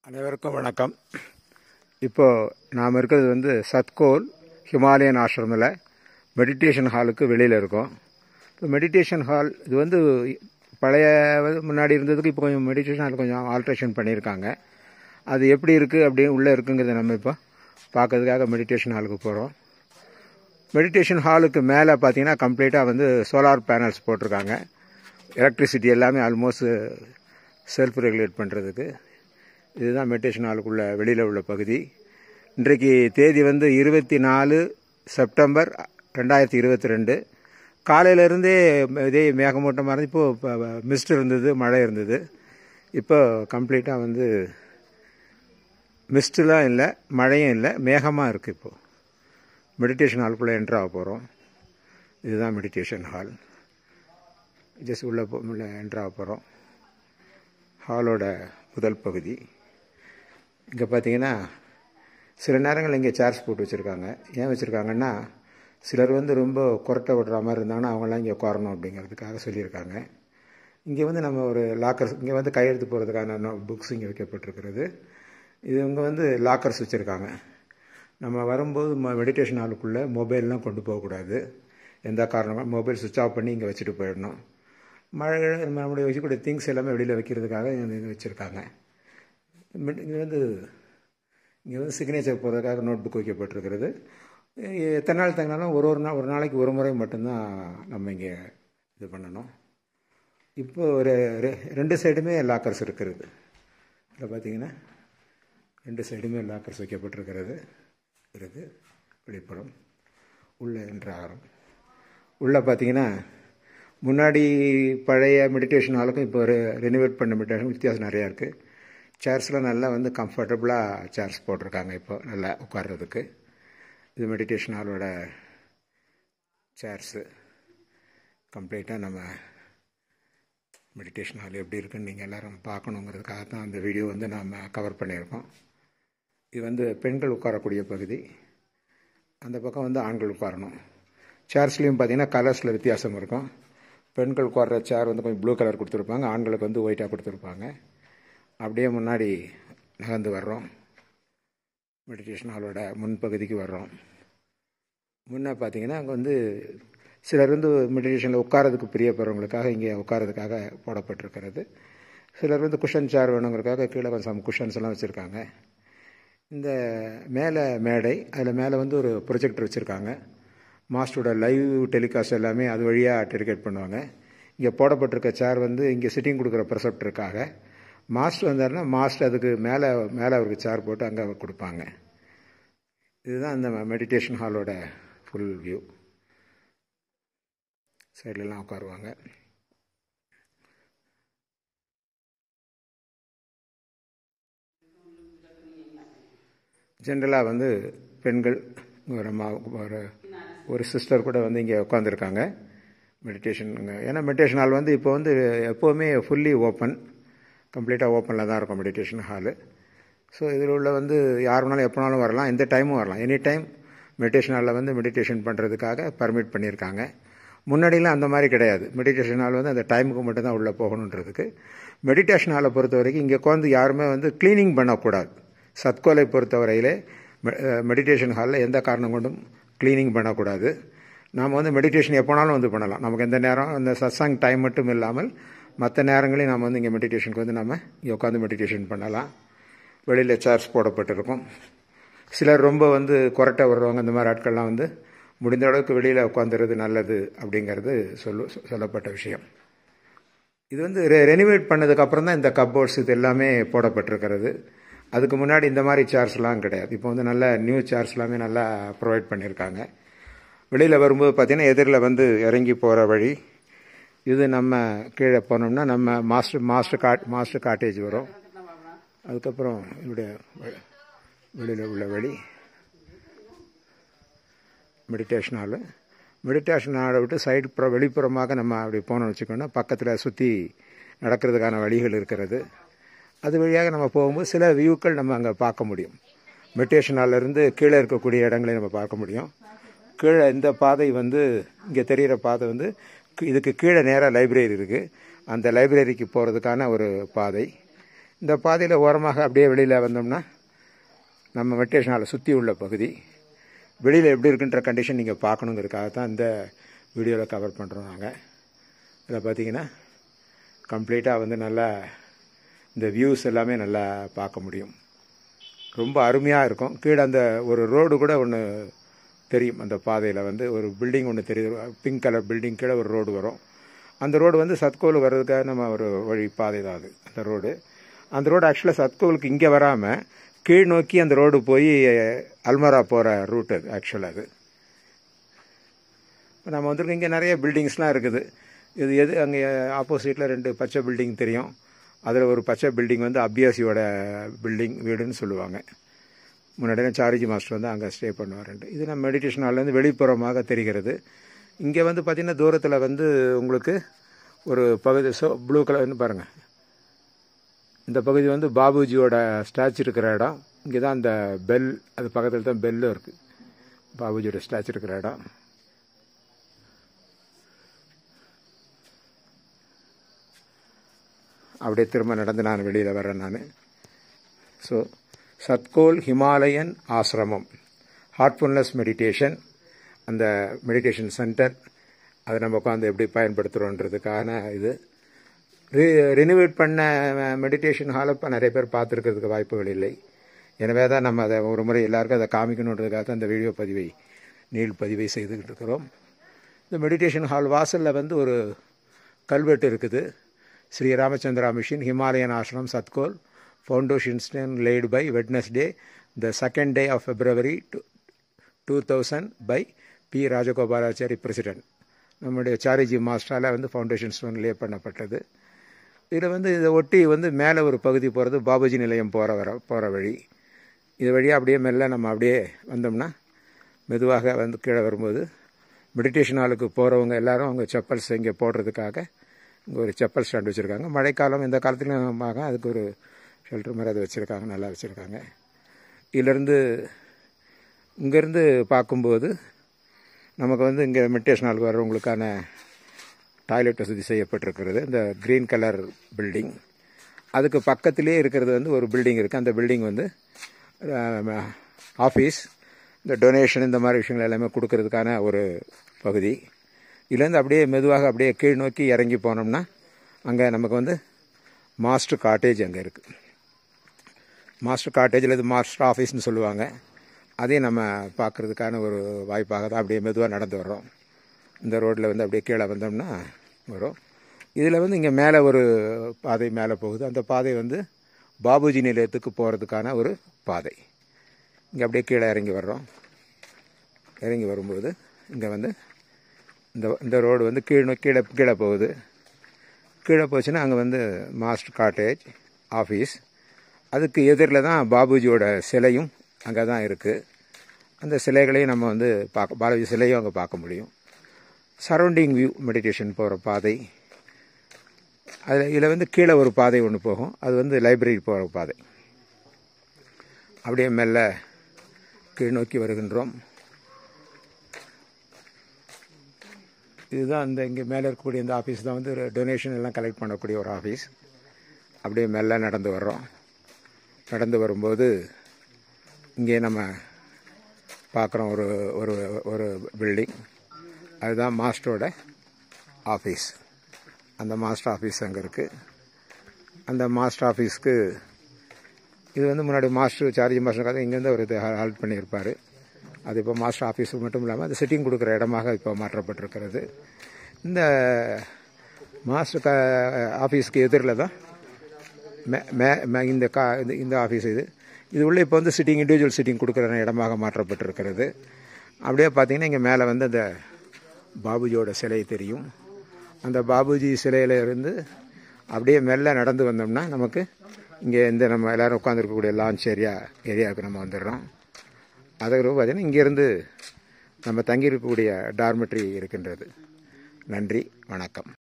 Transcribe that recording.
அனைவருக்கும் வணக்கம். இப்போது நாம் இருக்கிறது வந்து சத்கோல் ஹிமாலயன் ஆசிரமில் மெடிடேஷன் ஹாலுக்கு வெளியில் இருக்கோம். இப்போ மெடிடேஷன் ஹால் இது வந்து பழைய முன்னாடி இருந்ததுக்கு இப்போ கொஞ்சம் மெடிடேஷன் ஹால் கொஞ்சம் ஆல்ட்ரேஷன் பண்ணியிருக்காங்க. அது எப்படி இருக்குது அப்படின்னு உள்ளே இருக்குங்கிறத நம்ம இப்போ பார்க்கறதுக்காக மெடிடேஷன் ஹாலுக்கு போகிறோம். மெடிடேஷன் ஹாலுக்கு மேலே பார்த்தீங்கன்னா கம்ப்ளீட்டாக வந்து சோலார் பேனல்ஸ் போட்டிருக்காங்க. எலக்ட்ரிசிட்டி எல்லாமே ஆல்மோஸ்ட் செல்ஃப் ரெகுலேட் பண்ணுறதுக்கு. இதுதான் மெடிடேஷன் ஹாலுக்குள்ள வெளியில் உள்ள பகுதி. இன்றைக்கு தேதி வந்து 24 செப்டம்பர் 2022. காலையிலேருந்தே இதே மேகமூட்டமாக இருந்து இப்போது மிஸ்ட் இருந்தது, மழை இருந்தது. இப்போ கம்ப்ளீட்டாக வந்து மிஸ்டெலாம் இல்லை, மழையும் இல்லை, மேகமாக இருக்குது. இப்போது மெடிடேஷன் ஹாலுக்குள்ளே என்ட்ரு ஆக போகிறோம். இதுதான் மெடிடேஷன் ஹால். ஜஸ்ட் உள்ளே என்ட்ரு ஆக போகிறோம். ஹாலோட முதல் பகுதி. இங்கே பார்த்தீங்கன்னா சில நேரங்கள் இங்கே சேர்ஸ் போட்டு வச்சுருக்காங்க. ஏன் வச்சுருக்காங்கன்னா, சிலர் வந்து ரொம்ப குரட்டை விடுற மாதிரி இருந்தாங்கன்னா அவங்களாம் இங்கே உட்காரணும் அப்படிங்கிறதுக்காக சொல்லியிருக்காங்க. இங்கே வந்து நம்ம ஒரு லாக்கர்ஸ், இங்கே வந்து கையெழுத்து போகிறதுக்கான புக்ஸ் இங்கே வைக்கப்பட்டிருக்கிறது. இது இங்கே வந்து லாக்கர்ஸ் வச்சுருக்காங்க. நம்ம வரும்போது மெடிடேஷன் ஹாலுக்குள்ளே மொபைல்லாம் கொண்டு போகக்கூடாது. எந்த காரணமாக மொபைல் சுவிட்ச் ஆஃப் பண்ணி இங்கே வச்சுட்டு போயிடணும். மழை நம்மளுடைய வச்சுக்கூடிய திங்ஸ் எல்லாமே வெளியில் வைக்கிறதுக்காக இது வச்சுருக்காங்க. இங்கே வந்து சிக்னேச்சர் போடுறதுக்காக நோட் புக் வைக்கப்பட்டிருக்கிறது. எத்தனை நாள் தங்கினாலும் ஒரு நாளைக்கு ஒரு முறை மட்டும்தான் நம்ம இங்கே இது பண்ணணும். இப்போ ஒரு 2 சைடுமே லாக்கர்ஸ் இருக்கிறது. இதில் பார்த்தீங்கன்னா 2 சைடுமே லாக்கர்ஸ் வைக்கப்பட்டிருக்கிறது. வெளிப்புறம் உள்ளே என்ட்ராகிறோம். உள்ளே பார்த்தீங்கன்னா முன்னாடி பழைய மெடிடேஷன் ஹாலுக்கும் இப்போ ஒரு ரெனிவேட் பண்ண மெடிடேஷன் வித்தியாசம் நிறையா இருக்குது. சேர்ஸ்லாம் நல்லா வந்து கம்ஃபர்டபுளாக சேர்ஸ் போட்டிருக்காங்க. இப்போ நல்லா உட்கார்றதுக்கு. இது மெடிடேஷன் ஹாலோட சேர்ஸு. கம்ப்ளீட்டாக நம்ம மெடிடேஷன் ஹால் எப்படி இருக்குன்னு நீங்கள் எல்லோரும் பார்க்கணுங்கிறதுக்காக தான் அந்த வீடியோ வந்து நம்ம கவர் பண்ணியிருக்கோம். இது வந்து பெண்கள் உட்காரக்கூடிய பகுதி. அந்த பக்கம் வந்து ஆண்கள் உட்காரணும். சேர்ஸ்லேயும் பார்த்தீங்கன்னா கலர்ஸில் வித்தியாசம் இருக்கும். பெண்கள் உட்கார்ற சேர் வந்து கொஞ்சம் ப்ளூ கலர் கொடுத்துருப்பாங்க, ஆண்களுக்கு வந்து ஒயிட்டாக கொடுத்துருப்பாங்க. அப்படியே முன்னாடி நகர்ந்து வர்றோம். மெடிடேஷன் ஹாலோட முன்பகுதிக்கு வர்றோம். முன்னே பார்த்தீங்கன்னா அங்கே வந்து சிலர் வந்து மெடிடேஷனில் உட்காரதுக்கு பிரியப்படுறவங்களுக்காக இங்கே உட்காரதுக்காக போடப்பட்டிருக்கிறது. சிலர் வந்து குஷன் சேர் வேணுங்கிறதுக்காக கீழே கொஞ்சம் குஷன்ஸ் எல்லாம் வச்சுருக்காங்க. இந்த மேலே மேடை, அதில் மேலே வந்து ஒரு ப்ரொஜெக்டர் வச்சுருக்காங்க. மாஸ்டரோட லைவ் டெலிகாஸ்ட் எல்லாமே அது வழியாக டெலிகேட் பண்ணுவாங்க. இங்கே போடப்பட்டிருக்க சேர் வந்து இங்கே சிட்டிங் கொடுக்குற ப்ரெசப்டருக்காக. மாஸ்டர் வந்தாருன்னா மாஸ்டர் அதுக்கு மேலே அவருக்கு சேர் போட்டு அங்கே கொடுப்பாங்க. இதுதான் அந்த மெடிடேஷன் ஹாலோட ஃபுல் வியூ. சைட்லலாம் உட்காருவாங்க. ஜென்ரலாக வந்து பெண்கள் ஒரு சிஸ்டர் கூட வந்து இங்கே உட்காந்துருக்காங்க மெடிடேஷன். ஏன்னா மெடிடேஷன் ஹால் வந்து இப்போ வந்து எப்போவுமே ஃபுல்லி ஓப்பன், கம்ப்ளீட்டாக ஓப்பனில் தான் இருக்கும் மெடிடேஷன் ஹாலு. ஸோ இதில் உள்ள வந்து யார் வேணாலும் எப்போனாலும் வரலாம், எந்த டைமும் வரலாம். எனி டைம் மெடிடேஷன் ஹாலில் வந்து மெடிடேஷன் பண்ணுறதுக்காக பர்மிட் பண்ணியிருக்காங்க. முன்னாடிலாம் அந்த மாதிரி கிடையாது. மெடிடேஷன் ஹால் வந்து அந்த டைமுக்கு மட்டும்தான் உள்ளே போகணுன்றதுக்கு. மெடிடேஷன் ஹாலை பொறுத்த வரைக்கும் இங்கே உட்காந்து யாருமே வந்து க்ளீனிங் பண்ணக்கூடாது. சத்கோலை பொறுத்தவரையிலே மெடிடேஷன் ஹாலில் எந்த காரணம் கொண்டும் க்ளீனிங் பண்ணக்கூடாது. நாம் வந்து மெடிடேஷன் எப்போனாலும் வந்து பண்ணலாம். நமக்கு எந்த நேரம் அந்த சத்சங் டைம் மட்டும் இல்லாமல் மற்ற நேரங்களையும் நம்ம வந்து இங்கே மெடிடேஷனுக்கு வந்து நம்ம இங்கே உட்காந்து மெடிடேஷன் பண்ணலாம். வெளியில் சேர்ஸ் போடப்பட்டிருக்கும். சிலர் ரொம்ப வந்து குரட்டை வர்றவங்க இந்த மாதிரி ஆட்கள்லாம் வந்து முடிந்த அளவுக்கு வெளியில் உட்காந்துறது நல்லது அப்படிங்கிறது சொல்லப்பட்ட விஷயம். இது வந்து ரெனிவேட் பண்ணதுக்கப்புறம் தான் இந்த கப்போர்ட்ஸ் இது எல்லாமே போடப்பட்டிருக்கிறது. அதுக்கு முன்னாடி இந்த மாதிரி சேர்ஸ்லாம் கிடையாது. இப்போ வந்து நல்ல நியூ சேர்ஸ் எல்லாமே நல்லா ப்ரொவைட் பண்ணியிருக்காங்க. வெளியில் வரும்போது பார்த்திங்கன்னா எதிரில் வந்து இறங்கி போகிற வழி. இது நம்ம கீழே போனோம்னா நம்ம மாஸ்டர் காட்டேஜ் வரும். அதுக்கப்புறம் இப்படிய வெளியில் உள்ள வழி மெடிடேஷன் ஹாலு. மெடிடேஷன் ஹாலை விட்டு சைடு வெளிப்புறமாக நம்ம அப்படி போனோம்னு வச்சுக்கோன்னா பக்கத்தில் சுற்றி நடக்கிறதுக்கான வழிகள் இருக்கிறது. அது வழியாக நம்ம போகும்போது சில வியூக்கள் நம்ம அங்கே பார்க்க முடியும். மெடிடேஷன் ஹாலிலேருந்து கீழே இருக்கக்கூடிய இடங்களை நம்ம பார்க்க முடியும். கீழே இந்த பாதை வந்து இங்கே தெரிகிற பாதை வந்து இதுக்கு கீழே நேராக லைப்ரரி இருக்குது. அந்த லைப்ரரிக்கு போகிறதுக்கான ஒரு பாதை. இந்த பாதையில் ஓரமாக அப்படியே வெளியில் வந்தோம்னா நம்ம மெடிடேஷன் ஹாலை சுற்றி உள்ள பகுதி வெளியில் எப்படி இருக்குன்ற கண்டிஷன் நீங்கள் பார்க்கணுங்கிறதுக்காக தான் இந்த வீடியோவில் கவர் பண்ணுறோம் நாங்கள். இதில் பார்த்தீங்கன்னா கம்ப்ளீட்டாக வந்து நல்லா இந்த வியூஸ் எல்லாமே நல்லா பார்க்க முடியும். ரொம்ப அருமையாக இருக்கும். கீழே அந்த ஒரு ரோடு கூட ஒன்று தெரியும். அந்த பாதையில் வந்து ஒரு பில்டிங் ஒன்று தெரியுது, பிங்க் கலர் பில்டிங் கீழே ஒரு ரோடு வரும். அந்த ரோடு வந்து சத்கோல் வர்றதுக்காக நம்ம ஒரு வழி பாதை தான் அது. அந்த ரோடு ஆக்சுவலாக சத்கோலுக்கு இங்கே வராமல் கீழ் நோக்கி அந்த ரோடு போய் அல்மரா போகிற ரூட் அது ஆக்சுவலாக. அது நம்ம வந்துருக்க இங்கே நிறைய பில்டிங்ஸ்லாம் இருக்குது. இது எது அங்கே ஆப்போசிட்டில் 2 பச்சை பில்டிங் தெரியும். அதில் ஒரு பச்சை பில்டிங் வந்து அபியாசியோட பில்டிங் வீடுன்னு சொல்லுவாங்க. முன்னாடியே சாரிஜி மாஸ்டர் வந்து அங்கே ஸ்டே பண்ணுவாருன்ட்டு. இது நம்ம மெடிடேஷன் ஹால்லேருந்து வெளிப்புறமாக தெரிகிறது. இங்கே வந்து பார்த்திங்கன்னா தூரத்தில் வந்து உங்களுக்கு ஒரு பகுதி ப்ளூ கலர்னு பாருங்கள். இந்த பகுதி வந்து பாபுஜியோட ஸ்டாச்சு இருக்கிற இடம். இங்கே தான் அந்த பெல், அது பக்கத்தில் தான் பெல்லும் இருக்குது. பாபுஜியோட ஸ்டாச்சு இருக்கிற இடம். அப்படியே திரும்ப நடந்து நான் வெளியில் வரேன் நான். ஸோ சத்கோல் ஹிமாலயன் ஆசிரமம் ஹார்ட்ஃபுல்னஸ் மெடிடேஷன், அந்த மெடிடேஷன் சென்டர், அதை நம்ம உட்காந்து எப்படி பயன்படுத்துகிறோன்றதுக்கான இது. ரினிவேட் பண்ண மெடிடேஷன் ஹாலை இப்போ நிறைய பேர் பார்த்துருக்கிறதுக்கு வாய்ப்புகள் இல்லை. எனவே தான் நம்ம அதை ஒரு முறை எல்லாருக்கும் அதை காமிக்கணுன்றதுக்காக தான் இந்த வீடியோ பதிவை செய்துக்கிட்டு இருக்கிறோம். இந்த மெடிடேஷன் ஹால் வாசலில் வந்து ஒரு கல்வெட்டு இருக்குது. ஸ்ரீ ராமச்சந்திரா மிஷன் ஹிமாலயன் ஆசிரமம் Satkhol foundation stone laid by Wednesday the 2nd day of February 2000 by P Rajagopalachari president. நம்முடைய சாரிஜி மாஸ்டரால் வந்து ஃபவுண்டேஷன் ஸ்டோன் லே பண்ணப்பட்டது. இதில் வந்து இதை ஒட்டி வந்து மேலே ஒரு பகுதி போகிறது பாபுஜி நிலையம் போகிற வழி. இது வழியாக அப்படியே மெல்ல நம்ம அப்படியே வந்தோம்னா மெதுவாக வந்து கீழே வரும்போது மெடிடேஷன் ஹாலுக்கு போகிறவங்க எல்லோரும் அவங்க செப்பல்ஸ் இங்கே போடுறதுக்காக இங்கே ஒரு செப்பல் ஸ்டாண்ட் வச்சுருக்காங்க. மழைக்காலம் இந்த காலத்துலையும் அதுக்கு ஒரு ஷெல்டர் மாதிரி அதை வச்சுருக்காங்க, நல்லா வச்சுருக்காங்க. இங்கேருந்து பார்க்கும்போது நமக்கு வந்து இங்கே மெடிடேஷன் ஹாலுக்கு வர்றவங்களுக்கான டாய்லெட் வசதி செய்யப்பட்டிருக்கிறது. இந்த க்ரீன் கலர் பில்டிங், அதுக்கு பக்கத்திலே இருக்கிறது வந்து ஒரு பில்டிங் இருக்குது. அந்த பில்டிங் வந்து ஆஃபீஸ், இந்த டொனேஷன் இந்த மாதிரி விஷயங்கள் எல்லாமே கொடுக்கறதுக்கான ஒரு பகுதி. இதுலேருந்து அப்படியே மெதுவாக அப்படியே கீழ் நோக்கி இறங்கி போனோம்னா அங்கே நமக்கு வந்து மாஸ்டர் காட்டேஜ் அங்கே இருக்குது. மாஸ்டர் காட்டேஜில் இது மாஸ்டர் ஆஃபீஸ்னு சொல்லுவாங்க. அதையும் நம்ம பார்க்குறதுக்கான ஒரு வாய்ப்பாக தான் அப்படியே மெதுவாக நடந்து வர்றோம். இந்த ரோட்டில் வந்து அப்படியே கீழே வந்தோம்னா வரும். இதில் வந்து இங்கே மேலே ஒரு பாதை மேலே போகுது. அந்த பாதை வந்து பாபுஜி நிலையத்துக்கு போகிறதுக்கான ஒரு பாதை. இங்கே அப்படியே கீழே இறங்கி வர்றோம். இறங்கி வரும்போது இங்கே வந்து இந்த ரோடு வந்து கீழே போகுது. கீழே போச்சுன்னா அங்கே வந்து மாஸ்டர் காட்டேஜ் ஆஃபீஸ், அதுக்கு எதிரில் தான் பாபுஜியோட சிலையும் அங்கே தான் இருக்குது. அந்த சிலைகளையும் நம்ம வந்து பாலாஜி சிலையும் அங்கே பார்க்க முடியும். சரௌண்டிங் வியூ மெடிடேஷன் போகிற பாதை. இதில் வந்து கீழே ஒரு பாதை ஒன்று போகும், அது வந்து லைப்ரரி போகிற பாதை. அப்படியே மெல்ல கீழ் நோக்கி வருகின்றோம். இதுதான் இந்த இங்கே மேலே இருக்கக்கூடிய இந்த ஆஃபீஸ் தான் வந்து டொனேஷன் எல்லாம் கலெக்ட் பண்ணக்கூடிய ஒரு ஆஃபீஸ். அப்படியே மெல்ல நடந்து வர்றோம். நடந்து வரும்போது இங்கே நம்ம பார்க்குறோம் ஒரு ஒரு ஒரு பில்டிங், அதுதான் மாஸ்டரோட ஆஃபீஸ். அந்த மாஸ்டர் ஆஃபீஸ் அங்கே இருக்குது. அந்த மாஸ்டர் ஆஃபீஸ்க்கு இது வந்து முன்னாடி மாஸ்டர் சார்ஜி மாஸ்டருக்காக இங்கேருந்து அவர் இது ஹெல்ப் பண்ணியிருப்பார். அது இப்போ மாஸ்டர் ஆஃபீஸுக்கு மட்டும் இல்லாமல் அது சிட்டிங் கொடுக்குற இடமாக இப்போ மாற்றப்பட்டிருக்கிறது. இந்த மாஸ்டர் ஆஃபீஸ்க்கு எதிரில் தான் இந்த ஆஃபீஸ் இது உள்ளே இப்போ வந்து சிட்டிங் இண்டிவிஜுவல் சிட்டிங் கொடுக்குற இடமாக மாற்றப்பட்டிருக்கிறது. அப்படியே பார்த்தீங்கன்னா இங்கே மேலே வந்து அந்த பாபுஜியோட சிலை தெரியும். அந்த பாபுஜி சிலையில் இருந்து அப்படியே மெல்ல நடந்து வந்தோம்னா நமக்கு இங்கே நம்ம எல்லோரும் உட்காந்துருக்கக்கூடிய லான்ச் ஏரியாவுக்கு நம்ம வந்துடுறோம். அதுக்கப்புறம் பார்த்தீங்கன்னா இங்கேருந்து நம்ம தங்கியிருக்கக்கூடிய டார்மெட்ரி இருக்கின்றது. நன்றி, வணக்கம்.